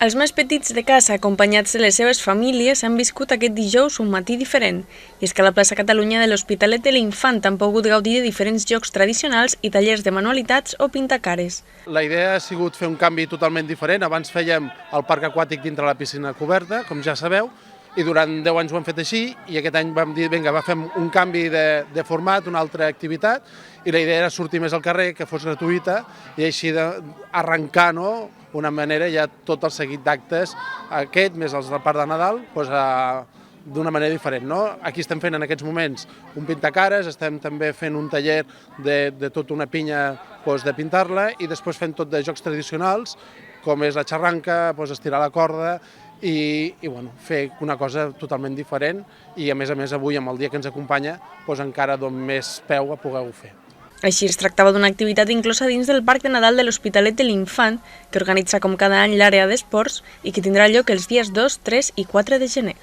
Els més petits de casa, acompanyats de les seves famílies, han viscut aquest dijous un matí diferent. I és que a la plaça Catalunya de l'Hospitalet de l'Infant han pogut gaudir de diferents jocs tradicionals i tallers de manualitats o pintacares. La idea ha sigut fer un canvi totalment diferent. Abans fèiem el parc aquàtic dintre la piscina coberta, com ja sabeu, i durant 10 anys ho hem fet així, i aquest any vam dir, vinga, fem un canvi de format, una altra activitat, i la idea era sortir més al carrer, que fos gratuïta, i així arrencar, no?, una manera ja tot el seguit d'actes, aquest més els del Parc de Nadal, d'una manera diferent, no? Aquí estem fent en aquests moments un pintacares, estem també fent un taller de tota una pinya de pintar-la, i després fent tot de jocs tradicionals, com és la xarranca, estirar la corda, i fer una cosa totalment diferent, i a més avui, amb el dia que ens acompanya, encara donem més peu a poder-ho fer. Així es tractava d'una activitat inclosa dins del Parc de Nadal de l'Hospitalet de l'Infant, que organitza com cada any l'àrea d'esports i que tindrà lloc els dies 2, 3 i 4 de gener.